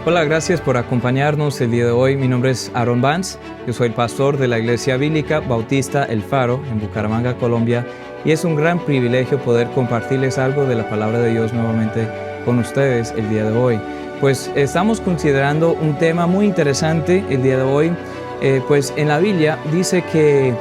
Hola, gracias por acompañarnos el día de hoy. Mi nombre es Aaron Vance, yo soy el pastor de la Iglesia Bíblica Bautista El Faro en Bucaramanga, Colombia, y es un gran privilegio poder compartirles algo de la palabra de Dios nuevamente con ustedes el día de hoy. Pues estamos considerando un tema muy interesante el día de hoy, pues en la Biblia dice que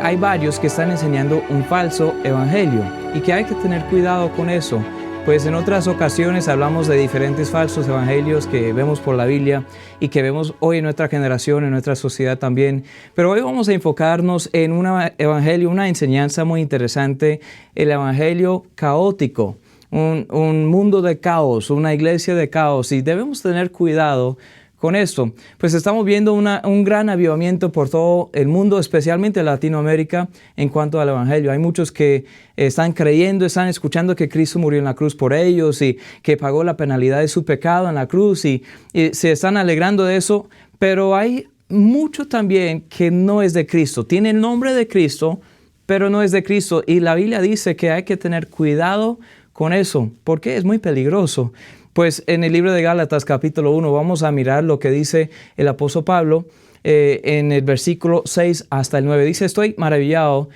hay varios que están enseñando un falso evangelio y que hay que tener cuidado con eso. Pues en otras ocasiones hablamos de diferentes falsos evangelios que vemos por la Biblia y que vemos hoy en nuestra generación, en nuestra sociedad también. Pero hoy vamos a enfocarnos en un evangelio, una enseñanza muy interesante, el evangelio caótico, un mundo de caos, una iglesia de caos, y debemos tener cuidado con esto. Pues estamos viendo un gran avivamiento por todo el mundo, especialmente en Latinoamérica, en cuanto al evangelio. Hay muchos que están creyendo, están escuchando que Cristo murió en la cruz por ellos y que pagó la penalidad de su pecado en la cruz y se están alegrando de eso, pero hay mucho también que no es de Cristo. Tiene el nombre de Cristo, pero no es de Cristo, y la Biblia dice que hay que tener cuidado con eso, porque es muy peligroso. Pues en el libro de Gálatas capítulo 1 vamos a mirar lo que dice el apóstol Pablo en el versículo 6 hasta el 9. Dice: estoy maravillado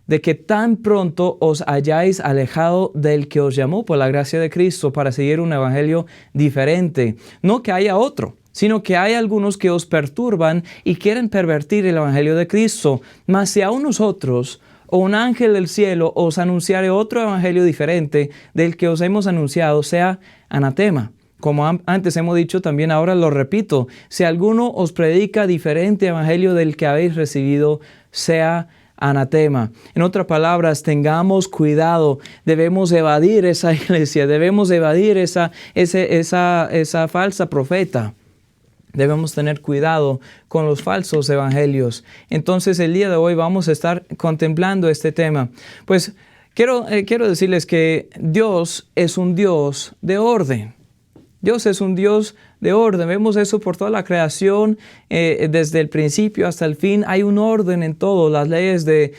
de que tan pronto os hayáis alejado del que os llamó por la gracia de Cristo para seguir un evangelio diferente. No que haya otro, sino que hay algunos que os perturban y quieren pervertir el evangelio de Cristo. Mas si aún nosotros o un ángel del cielo os anunciare otro evangelio diferente del que os hemos anunciado, sea anatema. Como antes hemos dicho, también ahora lo repito: si alguno os predica diferente evangelio del que habéis recibido, sea anatema. En otras palabras, tengamos cuidado. Debemos evadir esa iglesia, debemos evadir esa falsa profeta. Debemos tener cuidado con los falsos evangelios. Entonces, el día de hoy vamos a estar contemplando este tema. Pues quiero decirles que Dios es un Dios de orden. Dios es un Dios de orden. Vemos eso por toda la creación, desde el principio hasta el fin. Hay un orden en todo. Las leyes de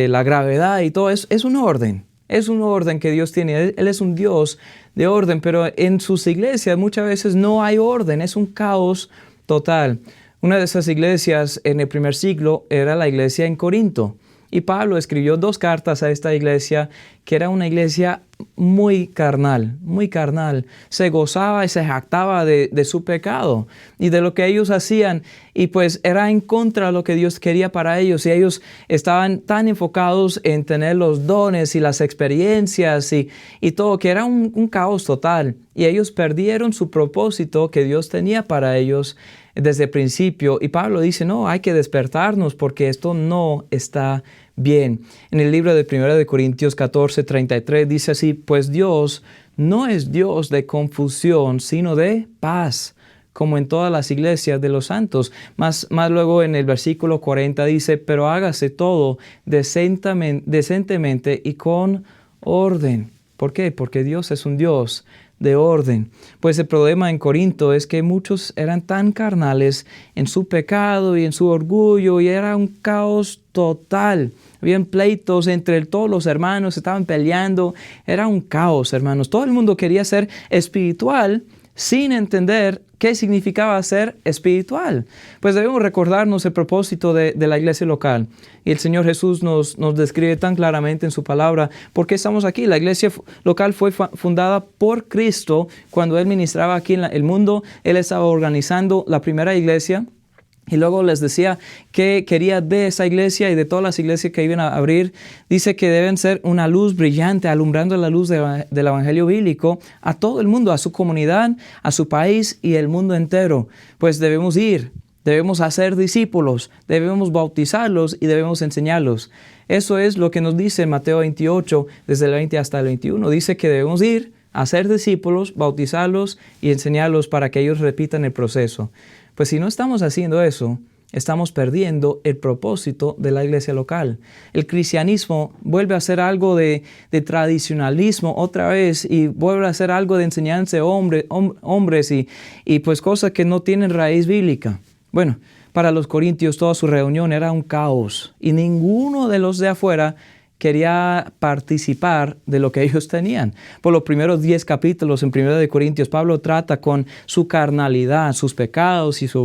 la gravedad y todo eso es un orden. Es un orden que Dios tiene. Él es un Dios de orden, pero en sus iglesias muchas veces no hay orden. Es un caos total. Una de esas iglesias en el primer siglo era la iglesia en Corinto. Y Pablo escribió 2 cartas a esta iglesia, que era una iglesia muy carnal, muy carnal. Se gozaba y se jactaba de su pecado y de lo que ellos hacían. Y pues era en contra de lo que Dios quería para ellos. Y ellos estaban tan enfocados en tener los dones y las experiencias y todo, que era un caos total. Y ellos perdieron su propósito que Dios tenía para ellos desde el principio. Y Pablo dice: no, hay que despertarnos porque esto no está bien. En el libro de 1 Corintios 14:33 dice así: pues Dios no es Dios de confusión, sino de paz, como en todas las iglesias de los santos. Más luego en el versículo 40 dice: pero hágase todo decentemente y con orden. ¿Por qué? Porque Dios es un Dios de orden. Pues el problema en Corinto es que muchos eran tan carnales en su pecado y en su orgullo, y era un caos total. Habían pleitos entre todos los hermanos, estaban peleando. Era un caos, hermanos. Todo el mundo quería ser espiritual sin entender qué significaba ser espiritual. Pues debemos recordarnos el propósito de la iglesia local. Y el Señor Jesús nos describe tan claramente en su palabra por qué estamos aquí. La iglesia local fue fundada por Cristo cuando Él ministraba aquí en el mundo. Él estaba organizando la primera iglesia. Y luego les decía que quería de esa iglesia y de todas las iglesias que iban a abrir. Dice que deben ser una luz brillante, alumbrando la luz del evangelio bíblico a todo el mundo, a su comunidad, a su país y el mundo entero. Pues debemos ir, debemos hacer discípulos, debemos bautizarlos y debemos enseñarlos. Eso es lo que nos dice Mateo 28, desde el 20 hasta el 21. Dice que debemos ir, hacer discípulos, bautizarlos y enseñarlos para que ellos repitan el proceso. Pues si no estamos haciendo eso, estamos perdiendo el propósito de la iglesia local. El cristianismo vuelve a ser algo de tradicionalismo otra vez, y vuelve a ser algo de enseñanza de hombres y pues cosas que no tienen raíz bíblica. Bueno, para los corintios toda su reunión era un caos y ninguno de los de afuera quería participar de lo que ellos tenían. Por los primeros 10 capítulos en 1 de Corintios, Pablo trata con su carnalidad, sus pecados y su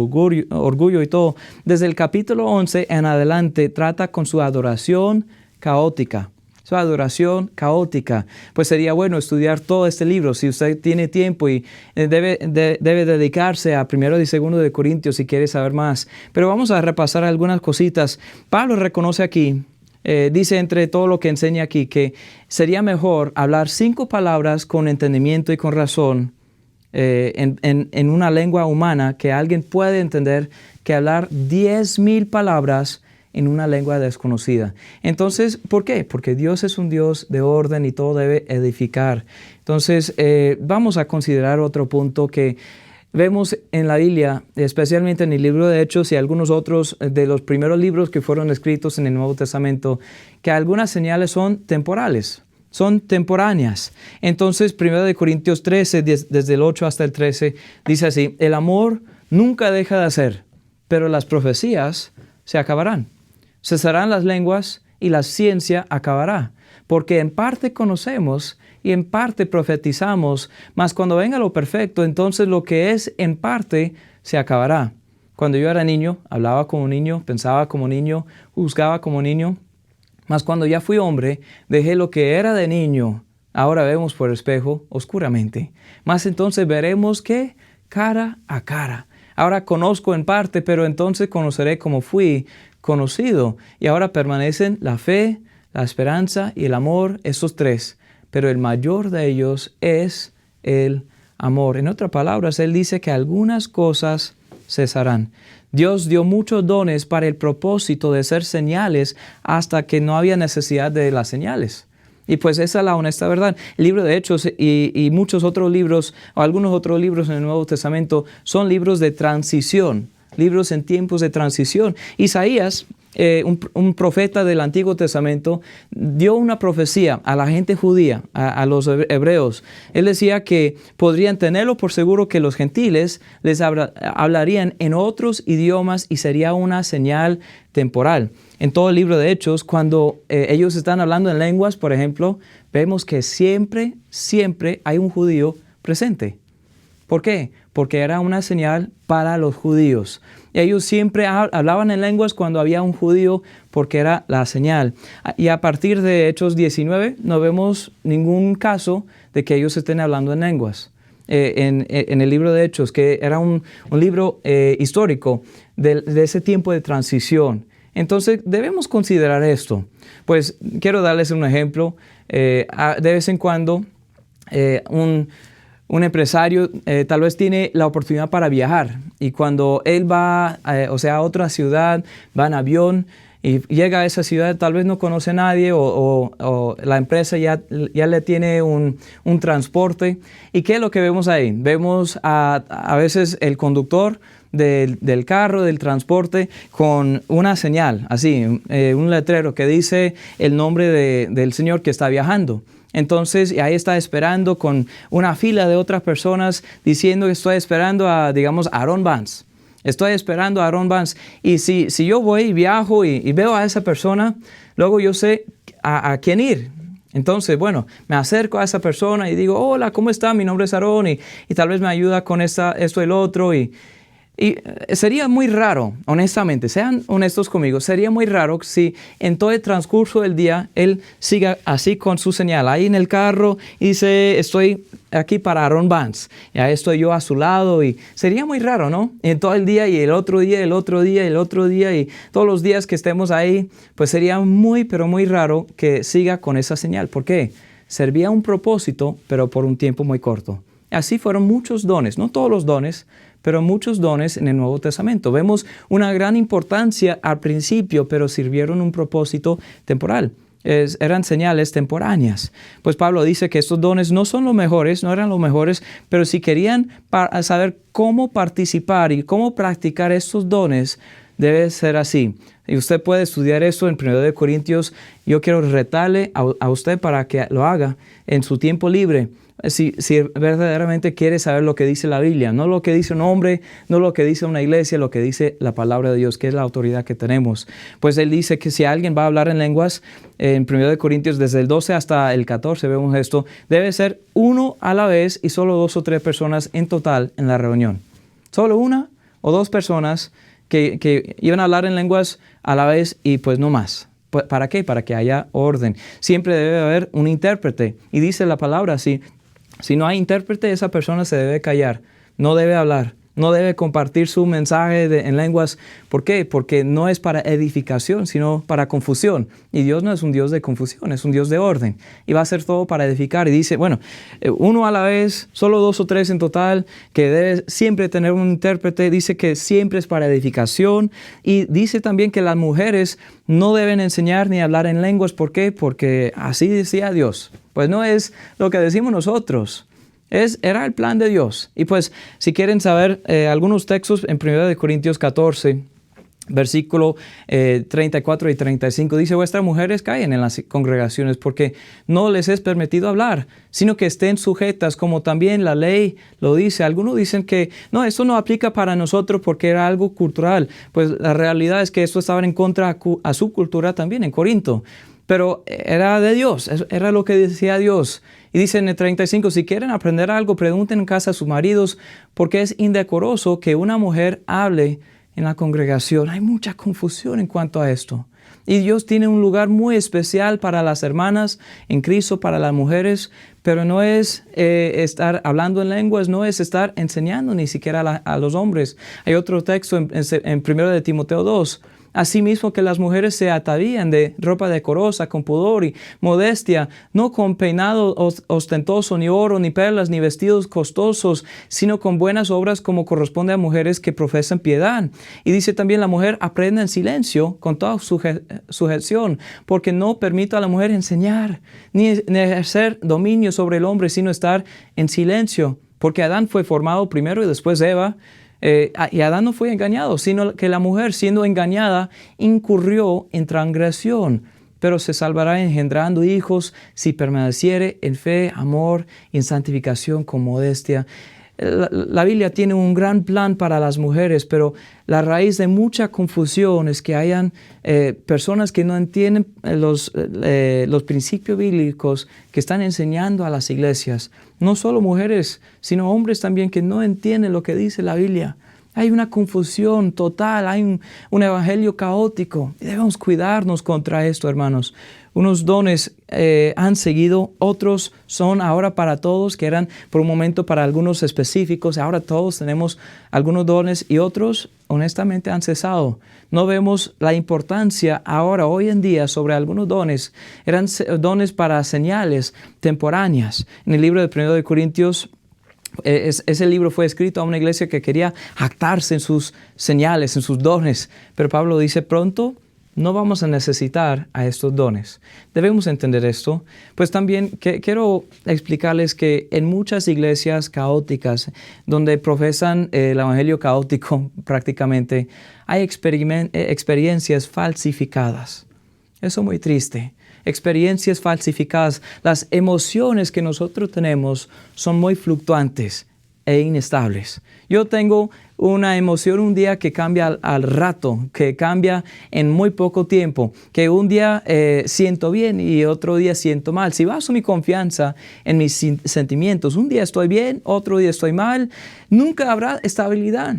orgullo y todo. Desde el capítulo 11 en adelante trata con su adoración caótica. Su adoración caótica. Pues sería bueno estudiar todo este libro si usted tiene tiempo y debe dedicarse a 1 y 2 de Corintios si quiere saber más. Pero vamos a repasar algunas cositas. Pablo reconoce aquí, dice entre todo lo que enseña aquí, que sería mejor hablar 5 palabras con entendimiento y con razón en una lengua humana que alguien puede entender que hablar 10,000 palabras en una lengua desconocida. Entonces, ¿por qué? Porque Dios es un Dios de orden y todo debe edificar. Entonces, vamos a considerar otro punto que vemos en la Biblia, especialmente en el libro de Hechos y algunos otros de los primeros libros que fueron escritos en el Nuevo Testamento, que algunas señales son temporales, son temporáneas. Entonces, 1 de Corintios 13, desde el 8 hasta el 13, dice así: el amor nunca deja de hacer, pero las profecías se acabarán. Cesarán las lenguas y la ciencia acabará, porque en parte conocemos y en parte profetizamos, mas cuando venga lo perfecto, entonces lo que es en parte se acabará. Cuando yo era niño, hablaba como niño, pensaba como niño, juzgaba como niño, mas cuando ya fui hombre, dejé lo que era de niño. Ahora vemos por espejo oscuramente, mas entonces veremos que cara a cara. Ahora conozco en parte, pero entonces conoceré como fui conocido. Y ahora permanecen la fe, la esperanza y el amor, esos 3. Pero el mayor de ellos es el amor. En otras palabras, él dice que algunas cosas cesarán. Dios dio muchos dones para el propósito de ser señales hasta que no había necesidad de las señales. Y pues esa es la honesta verdad. El libro de Hechos y muchos otros libros, o algunos otros libros en el Nuevo Testamento, son libros de transición, libros en tiempos de transición. Isaías, un profeta del Antiguo Testamento, dio una profecía a la gente judía, a los hebreos. Él decía que podrían tenerlo por seguro que los gentiles les hablarían en otros idiomas y sería una señal temporal. En todo el libro de Hechos, cuando ellos están hablando en lenguas, por ejemplo, vemos que siempre hay un judío presente. ¿Por qué? Porque era una señal para los judíos. Ellos siempre hablaban en lenguas cuando había un judío porque era la señal. Y a partir de Hechos 19 no vemos ningún caso de que ellos estén hablando en lenguas. En el libro de Hechos, que era un libro histórico de ese tiempo de transición. Entonces debemos considerar esto. Pues quiero darles un ejemplo. De vez en cuando un empresario tal vez tiene la oportunidad para viajar y cuando él va a otra ciudad, va en avión y llega a esa ciudad, tal vez no conoce a nadie o la empresa ya le tiene un transporte. ¿Y qué es lo que vemos ahí? Vemos a veces el conductor del carro, del transporte, con una señal, así, un letrero que dice el nombre del señor que está viajando. Entonces, ahí está esperando con una fila de otras personas diciendo que estoy esperando a, digamos, Aaron Vance. Estoy esperando a Aaron Vance. Y si yo voy y viajo y veo a esa persona, luego yo sé a quién ir. Entonces, bueno, me acerco a esa persona y digo, hola, ¿cómo está? Mi nombre es Aaron y tal vez me ayuda con esto y el otro. Y sería muy raro, honestamente, sean honestos conmigo, sería muy raro si en todo el transcurso del día él siga así con su señal, ahí en el carro y dice, estoy aquí para Aaron Vance, y ahí estoy yo a su lado, y sería muy raro, ¿no? En todo el día y el otro día, el otro día, el otro día, y todos los días que estemos ahí, pues sería muy, pero muy raro que siga con esa señal. ¿Por qué? Servía un propósito, pero por un tiempo muy corto. Así fueron muchos dones, no todos los dones, pero muchos dones en el Nuevo Testamento. Vemos una gran importancia al principio, pero sirvieron un propósito temporal. Eran señales temporáneas. Pues Pablo dice que estos dones no son los mejores, no eran los mejores, pero si querían saber cómo participar y cómo practicar estos dones, debe ser así. Y usted puede estudiar esto en 1 Corintios. Yo quiero retarle a usted para que lo haga en su tiempo libre. Si verdaderamente quiere saber lo que dice la Biblia, no lo que dice un hombre, no lo que dice una iglesia, lo que dice la palabra de Dios, que es la autoridad que tenemos. Pues él dice que si alguien va a hablar en lenguas, en 1 Corintios, desde el 12 hasta el 14, vemos esto, debe ser uno a la vez y solo 2 o 3 personas en total en la reunión. Solo 1 o 2 personas que iban a hablar en lenguas a la vez y pues no más. ¿Para qué? Para que haya orden. Siempre debe haber un intérprete. Y dice la palabra así. Si no hay intérprete, esa persona se debe callar, no debe hablar, no debe compartir su mensaje en lenguas. ¿Por qué? Porque no es para edificación, sino para confusión. Y Dios no es un Dios de confusión, es un Dios de orden. Y va a hacer todo para edificar. Y dice, bueno, uno a la vez, solo 2 o 3 en total, que debe siempre tener un intérprete. Dice que siempre es para edificación. Y dice también que las mujeres no deben enseñar ni hablar en lenguas. ¿Por qué? Porque así decía Dios. Pues no es lo que decimos nosotros. Era el plan de Dios. Y pues, si quieren saber algunos textos en 1 Corintios 14, versículo 34 y 35, dice, vuestras mujeres callen en las congregaciones porque no les es permitido hablar, sino que estén sujetas, como también la ley lo dice. Algunos dicen que no, esto no aplica para nosotros porque era algo cultural. Pues la realidad es que esto estaba en contra a su cultura también en Corinto. Pero era de Dios, era lo que decía Dios. Y dice en el 35, si quieren aprender algo, pregunten en casa a sus maridos, porque es indecoroso que una mujer hable en la congregación. Hay mucha confusión en cuanto a esto. Y Dios tiene un lugar muy especial para las hermanas en Cristo, para las mujeres, pero no es estar hablando en lenguas, no es estar enseñando ni siquiera a los hombres. Hay otro texto en 1 de Timoteo 2. Asimismo que las mujeres se atavían de ropa decorosa, con pudor y modestia, no con peinado ostentoso, ni oro, ni perlas, ni vestidos costosos, sino con buenas obras como corresponde a mujeres que profesan piedad. Y dice también la mujer aprenda en silencio con toda sujeción, porque no permito a la mujer enseñar, ni ejercer dominio sobre el hombre, sino estar en silencio, porque Adán fue formado primero y después Eva. Y Adán no fue engañado, sino que la mujer, siendo engañada, incurrió en transgresión, pero se salvará engendrando hijos si permaneciere en fe, amor y en santificación con modestia. La Biblia tiene un gran plan para las mujeres, pero la raíz de mucha confusión es que hayan personas que no entienden los principios bíblicos que están enseñando a las iglesias. No solo mujeres, sino hombres también que no entienden lo que dice la Biblia. Hay una confusión total, hay un evangelio caótico. Y debemos cuidarnos contra esto, hermanos. Unos dones han seguido, otros son ahora para todos, que eran por un momento para algunos específicos. Ahora todos tenemos algunos dones y otros, honestamente, han cesado. No vemos la importancia ahora, hoy en día, sobre algunos dones. Eran dones para señales temporáneas. En el libro de 1 Corintios, ese libro fue escrito a una iglesia que quería jactarse en sus señales, en sus dones. Pero Pablo dice, pronto no vamos a necesitar a estos dones. Debemos entender esto. Pues también quiero explicarles que en muchas iglesias caóticas, donde profesan el evangelio caótico prácticamente, hay experiencias falsificadas. Eso es muy triste. Experiencias falsificadas. Las emociones que nosotros tenemos son muy fluctuantes e inestables. Yo tengo una emoción un día que cambia al rato, que cambia en muy poco tiempo, que un día siento bien y otro día siento mal. Si baso mi confianza en mis sentimientos, un día estoy bien, otro día estoy mal, nunca habrá estabilidad.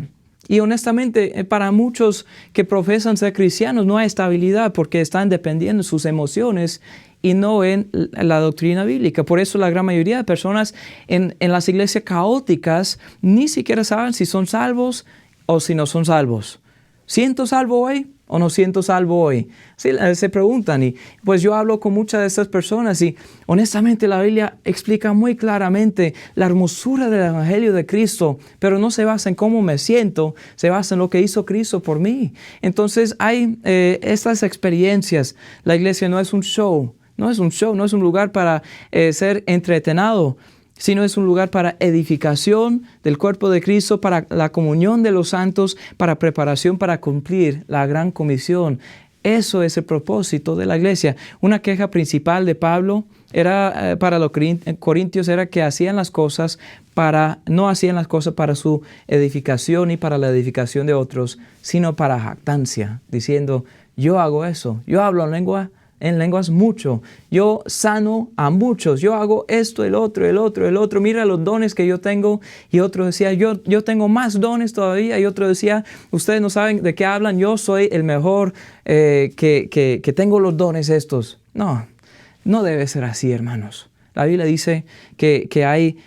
Y honestamente, para muchos que profesan ser cristianos no hay estabilidad porque están dependiendo de sus emociones y no en la doctrina bíblica. Por eso la gran mayoría de personas en las iglesias caóticas ni siquiera saben si son salvos o si no son salvos. ¿Siento salvo hoy o no siento salvo hoy? Sí, se preguntan y pues yo hablo con muchas de estas personas y honestamente la Biblia explica muy claramente la hermosura del Evangelio de Cristo, pero no se basa en cómo me siento, se basa en lo que hizo Cristo por mí. Entonces hay estas experiencias. La iglesia no es un show, no es un lugar para ser entretenido. sino es un lugar para edificación del cuerpo de Cristo, para la comunión de los santos, para preparación para cumplir la gran comisión. Eso es el propósito de la iglesia. Una queja principal de Pablo era para los corintios era que no hacían las cosas para su edificación y para la edificación de otros, sino para jactancia, diciendo, yo hago eso, yo hablo en lenguas mucho, yo sano a muchos, yo hago esto, el otro, mira los dones que yo tengo. Y otro decía, yo tengo más dones todavía. Y otro decía, ustedes no saben de qué hablan, yo soy el mejor, que tengo los dones estos. No debe ser así, hermanos. La Biblia dice que hay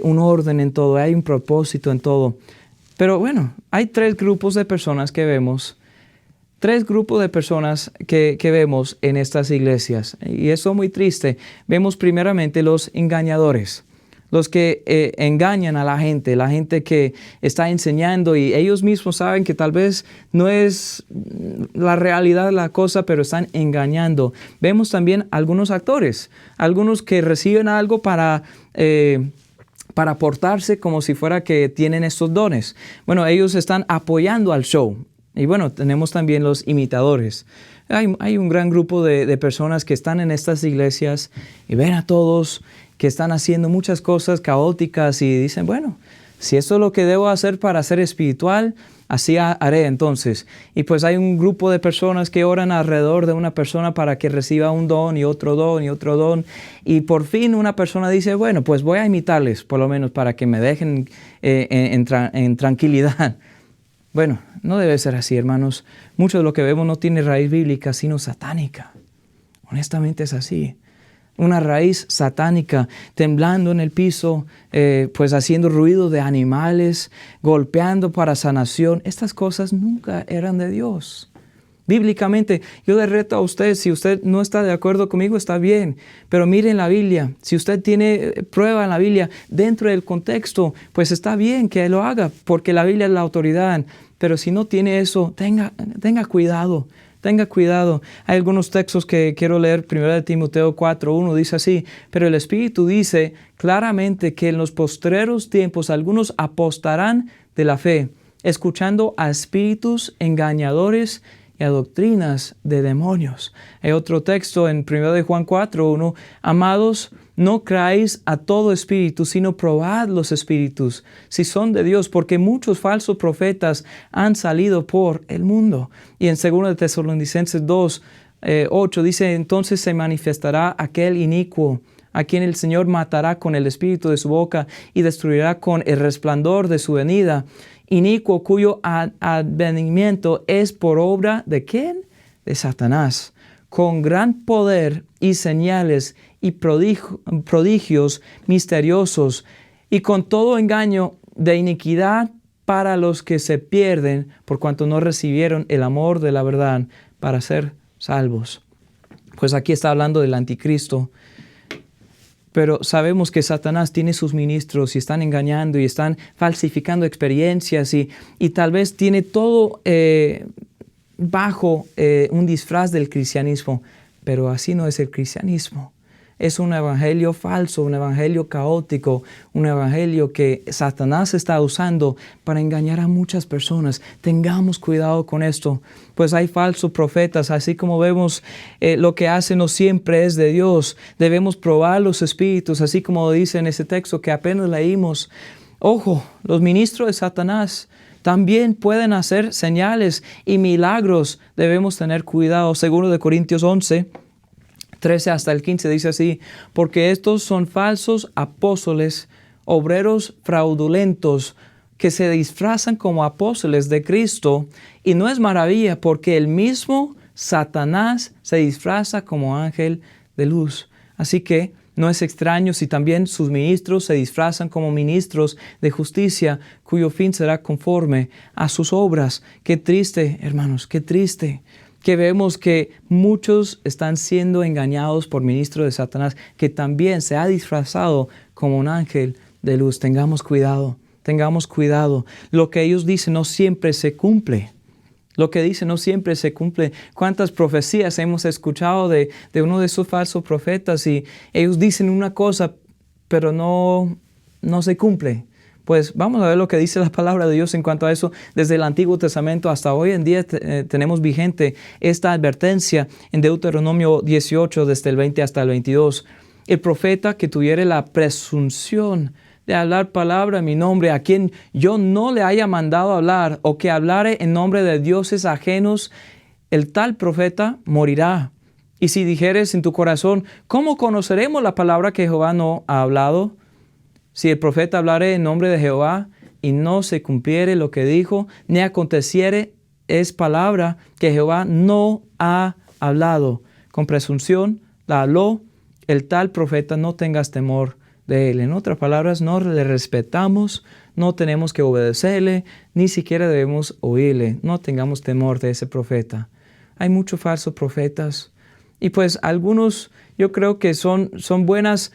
un orden en todo, hay un propósito en todo. Pero bueno, hay tres grupos de personas que vemos. Tres grupos de personas que vemos en estas iglesias. Y eso es muy triste. Vemos primeramente los engañadores. Los que engañan a la gente que está enseñando y ellos mismos saben que tal vez no es la realidad de la cosa, pero están engañando. Vemos también algunos actores, algunos que reciben algo para portarse como si fuera que tienen estos dones. Bueno, ellos están apoyando al show. Y bueno, tenemos también los imitadores. Hay un gran grupo de personas que están en estas iglesias y ven a todos que están haciendo muchas cosas caóticas y dicen, bueno, si esto es lo que debo hacer para ser espiritual, así haré entonces. Y pues hay un grupo de personas que oran alrededor de una persona para que reciba un don y otro don y otro don. Y por fin una persona dice, bueno, pues voy a imitarles, por lo menos para que me dejen en tranquilidad. Bueno, no debe ser así, hermanos. Mucho de lo que vemos no tiene raíz bíblica, sino satánica. Honestamente es así. Una raíz satánica, temblando en el piso, pues haciendo ruido de animales, golpeando para sanación. Estas cosas nunca eran de Dios. Bíblicamente, yo le reto a usted, si usted no está de acuerdo conmigo, está bien, pero miren la Biblia. Si usted tiene prueba en la Biblia dentro del contexto, pues está bien que lo haga, porque la Biblia es la autoridad. Pero si no tiene eso, tenga cuidado. Tenga cuidado. Hay algunos textos que quiero leer. 1 Timoteo 4:1 dice así, pero el Espíritu dice claramente que en los postreros tiempos algunos apostarán de la fe, escuchando a espíritus engañadores y a doctrinas de demonios. Hay otro texto en 1 Juan 4:1, amados, no creáis a todo espíritu, sino probad los espíritus, si son de Dios, porque muchos falsos profetas han salido por el mundo. Y en 2 Tesalonicenses 2:8 dice, entonces se manifestará aquel inicuo, a quien el Señor matará con el espíritu de su boca y destruirá con el resplandor de su venida. Inicuo cuyo advenimiento es por obra ¿de quién? De Satanás, con gran poder y señales y prodigios misteriosos y con todo engaño de iniquidad para los que se pierden por cuanto no recibieron el amor de la verdad para ser salvos. Pues aquí está hablando del anticristo. Pero sabemos que Satanás tiene sus ministros y están engañando y están falsificando experiencias y tal vez tiene todo bajo un disfraz del cristianismo, pero así no es el cristianismo. Es un evangelio falso, un evangelio caótico, un evangelio que Satanás está usando para engañar a muchas personas. Tengamos cuidado con esto, pues hay falsos profetas, así como vemos lo que hacen no siempre es de Dios. Debemos probar los espíritus, así como dice en ese texto que apenas leímos. Ojo, los ministros de Satanás también pueden hacer señales y milagros. Debemos tener cuidado. 2 Corintios 11:13 hasta el 15 dice así, porque estos son falsos apóstoles, obreros fraudulentos, que se disfrazan como apóstoles de Cristo, y no es maravilla, porque el mismo Satanás se disfraza como ángel de luz. Así que no es extraño si también sus ministros se disfrazan como ministros de justicia, cuyo fin será conforme a sus obras. Qué triste, hermanos, qué triste que vemos que muchos están siendo engañados por ministros de Satanás, que también se ha disfrazado como un ángel de luz. Tengamos cuidado, tengamos cuidado. Lo que ellos dicen no siempre se cumple. Lo que dicen no siempre se cumple. ¿Cuántas profecías hemos escuchado de uno de esos falsos profetas? Y ellos dicen una cosa, pero no se cumple. Pues vamos a ver lo que dice la palabra de Dios en cuanto a eso. Desde el Antiguo Testamento hasta hoy en día tenemos vigente esta advertencia en Deuteronomio 18, desde el 20 hasta el 22. El profeta que tuviere la presunción de hablar palabra en mi nombre, a quien yo no le haya mandado hablar, o que hablare en nombre de dioses ajenos, el tal profeta morirá. Y si dijeres en tu corazón, ¿cómo conoceremos la palabra que Jehová no ha hablado? Si el profeta hablare en nombre de Jehová y no se cumpliere lo que dijo, ni aconteciere, es palabra que Jehová no ha hablado. Con presunción la habló, el tal profeta, no tengas temor de él. En otras palabras, no le respetamos, no tenemos que obedecerle, ni siquiera debemos oírle. No tengamos temor de ese profeta. Hay muchos falsos profetas. Y pues algunos yo creo que son buenas,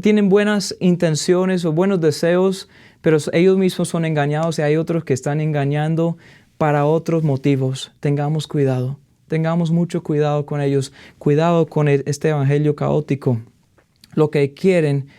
tienen buenas intenciones o buenos deseos, pero ellos mismos son engañados y hay otros que están engañando para otros motivos. Tengamos cuidado, tengamos mucho cuidado con ellos, cuidado con este evangelio caótico. Lo que quieren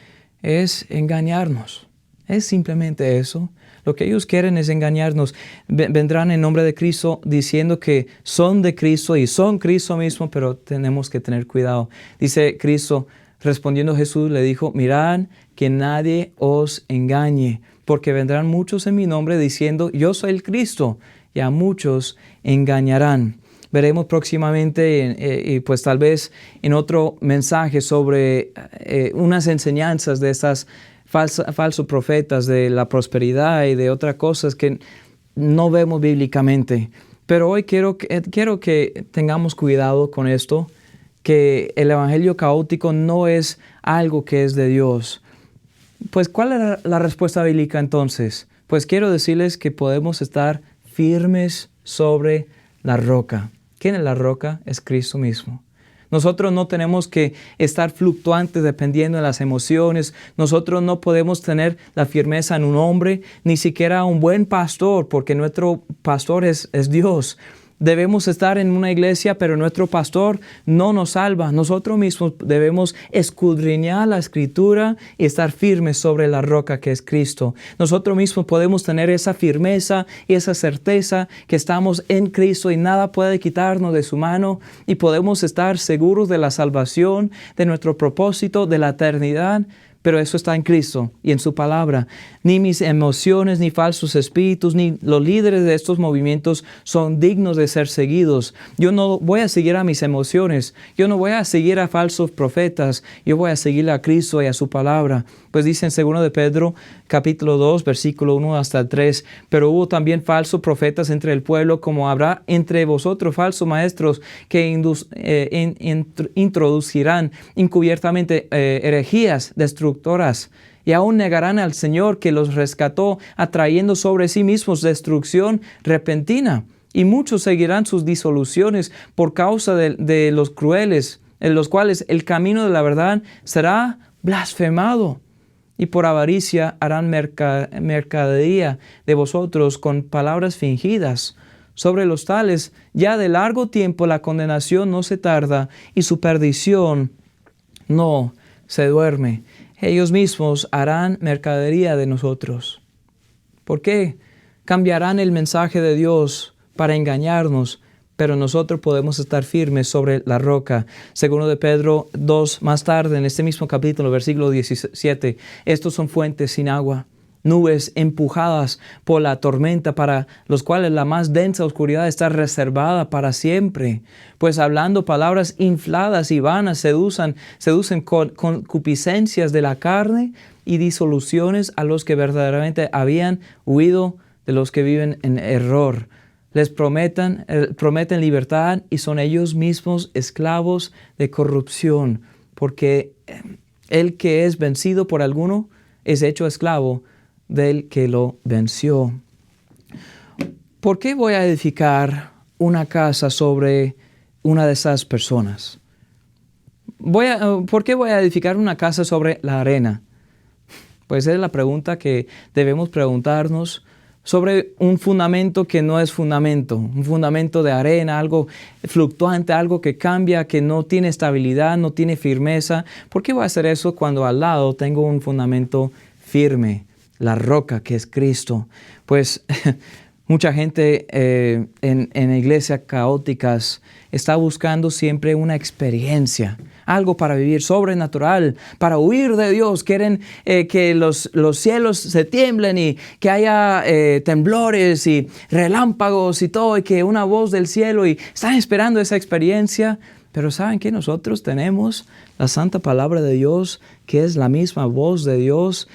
es engañarnos, es simplemente eso. Lo que ellos quieren es engañarnos. Vendrán en nombre de Cristo diciendo que son de Cristo y son Cristo mismo, pero tenemos que tener cuidado. Dice Cristo, respondiendo Jesús, le dijo, mirad que nadie os engañe, porque vendrán muchos en mi nombre diciendo, yo soy el Cristo, y a muchos engañarán. Veremos próximamente y pues tal vez en otro mensaje sobre unas enseñanzas de estas falsos profetas de la prosperidad y de otras cosas que no vemos bíblicamente. Pero hoy quiero que tengamos cuidado con esto, que el evangelio caótico no es algo que es de Dios. Pues, ¿cuál es la respuesta bíblica entonces? Pues quiero decirles que podemos estar firmes sobre la roca. ¿Quién es la roca? Es Cristo mismo. Nosotros no tenemos que estar fluctuantes dependiendo de las emociones. Nosotros no podemos tener la firmeza en un hombre, ni siquiera un buen pastor, porque nuestro pastor es Dios. Debemos estar en una iglesia, pero nuestro pastor no nos salva. Nosotros mismos debemos escudriñar la Escritura y estar firmes sobre la roca que es Cristo. Nosotros mismos podemos tener esa firmeza y esa certeza que estamos en Cristo y nada puede quitarnos de su mano, y podemos estar seguros de la salvación, de nuestro propósito, de la eternidad. Pero eso está en Cristo y en su palabra. Ni mis emociones, ni falsos espíritus, ni los líderes de estos movimientos son dignos de ser seguidos. Yo no voy a seguir a mis emociones. Yo no voy a seguir a falsos profetas. Yo voy a seguir a Cristo y a su palabra. Pues dice en 2 de Pedro, capítulo 2, versículo 1 hasta el 3. Pero hubo también falsos profetas entre el pueblo, como habrá entre vosotros falsos maestros que introducirán encubiertamente herejías destructoras, y aún negarán al Señor que los rescató, atrayendo sobre sí mismos destrucción repentina. Y muchos seguirán sus disoluciones por causa de los crueles, en los cuales el camino de la verdad será blasfemado. Y por avaricia harán mercadería de vosotros con palabras fingidas. Sobre los tales, ya de largo tiempo la condenación no se tarda, y su perdición no se duerme. Ellos mismos harán mercadería de nosotros. ¿Por qué? Cambiarán el mensaje de Dios para engañarnos, pero nosotros podemos estar firmes sobre la roca. 2 de Pedro 2, más tarde, en este mismo capítulo, versículo 17, estos son fuentes sin agua, nubes empujadas por la tormenta, para los cuales la más densa oscuridad está reservada para siempre. Pues hablando palabras infladas y vanas, seducen con concupiscencias de la carne y disoluciones a los que verdaderamente habían huido de los que viven en error. Les prometen libertad y son ellos mismos esclavos de corrupción, porque el que es vencido por alguno es hecho esclavo del que lo venció. ¿Por qué voy a edificar una casa sobre una de esas personas? ¿Por qué voy a edificar una casa sobre la arena? Pues esa es la pregunta que debemos preguntarnos, sobre un fundamento que no es fundamento, un fundamento de arena, algo fluctuante, algo que cambia, que no tiene estabilidad, no tiene firmeza. ¿Por qué voy a hacer eso cuando al lado tengo un fundamento firme, la roca que es Cristo? Pues mucha gente en iglesias caóticas está buscando siempre una experiencia, algo para vivir sobrenatural, para huir de Dios. Quieren que los cielos se tiemblen y que haya temblores y relámpagos y todo, y que una voz del cielo, y están esperando esa experiencia. Pero ¿saben qué? Nosotros tenemos la santa palabra de Dios, que es la misma voz de Dios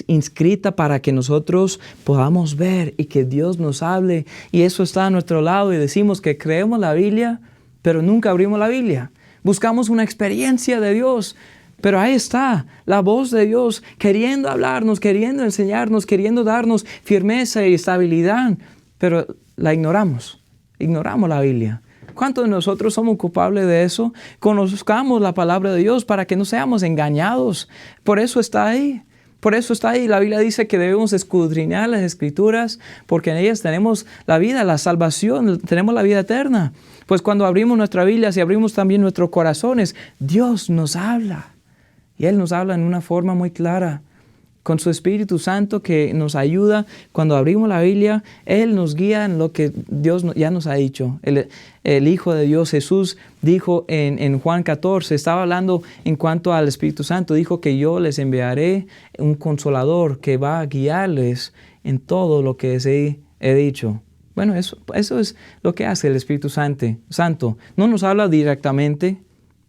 inscrita para que nosotros podamos ver y que Dios nos hable. Y eso está a nuestro lado, y decimos que creemos la Biblia, pero nunca abrimos la Biblia. Buscamos una experiencia de Dios, pero ahí está la voz de Dios queriendo hablarnos, queriendo enseñarnos, queriendo darnos firmeza y estabilidad, pero la ignoramos la Biblia. ¿Cuántos de nosotros somos culpables de eso? Conozcamos la palabra de Dios para que no seamos engañados. Por eso está ahí. Por eso está ahí. La Biblia dice que debemos escudriñar las Escrituras, porque en ellas tenemos la vida, la salvación, tenemos la vida eterna. Pues cuando abrimos nuestra Biblia, si abrimos también nuestros corazones, Dios nos habla. Y Él nos habla en una forma muy clara, con su Espíritu Santo que nos ayuda. Cuando abrimos la Biblia, Él nos guía en lo que Dios ya nos ha dicho. El Hijo de Dios, Jesús, dijo en Juan 14, estaba hablando en cuanto al Espíritu Santo, dijo que yo les enviaré un consolador que va a guiarles en todo lo que he dicho. Bueno, eso es lo que hace el Espíritu Santo. No nos habla directamente,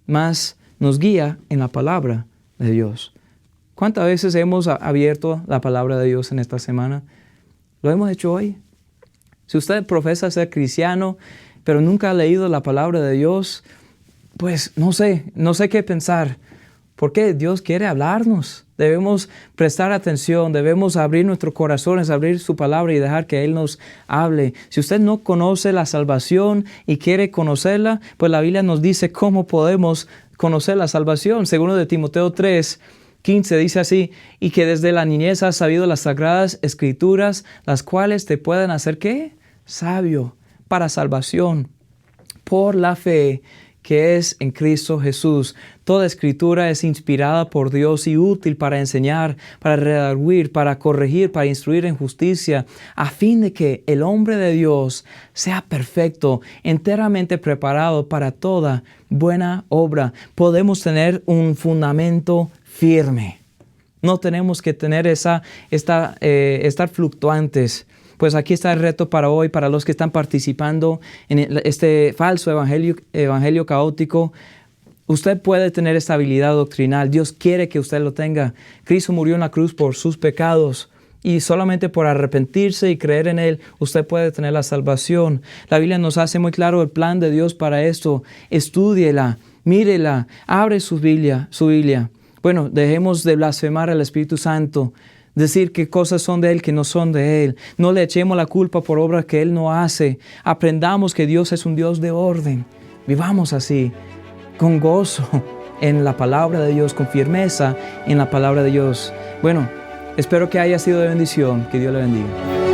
mas nos guía en la palabra de Dios. ¿Cuántas veces hemos abierto la palabra de Dios en esta semana? ¿Lo hemos hecho hoy? Si usted profesa ser cristiano, pero nunca ha leído la palabra de Dios, pues no sé qué pensar. Porque Dios quiere hablarnos. Debemos prestar atención, debemos abrir nuestros corazones, abrir su palabra y dejar que Él nos hable. Si usted no conoce la salvación y quiere conocerla, pues la Biblia nos dice cómo podemos conocer la salvación. Segundo de Timoteo 3:15 dice así: y que desde la niñez has sabido las sagradas escrituras, las cuales te pueden hacer ¿qué? Sabio para salvación por la fe que es en Cristo Jesús. Toda escritura es inspirada por Dios y útil para enseñar, para redarguir, para corregir, para instruir en justicia, a fin de que el hombre de Dios sea perfecto, enteramente preparado para toda buena obra. Podemos tener un fundamento firme. No tenemos que tener estar fluctuantes. Pues aquí está el reto para hoy, para los que están participando en este falso evangelio caótico. Usted puede tener estabilidad doctrinal. Dios quiere que usted lo tenga. Cristo murió en la cruz por sus pecados, y solamente por arrepentirse y creer en Él, usted puede tener la salvación. La Biblia nos hace muy claro el plan de Dios para esto. Estúdiela, mírela, abre su Biblia. Bueno, dejemos de blasfemar al Espíritu Santo, decir que cosas son de Él que no son de Él. No le echemos la culpa por obras que Él no hace. Aprendamos que Dios es un Dios de orden. Vivamos así, con gozo en la palabra de Dios, con firmeza en la palabra de Dios. Bueno, espero que haya sido de bendición. Que Dios le bendiga.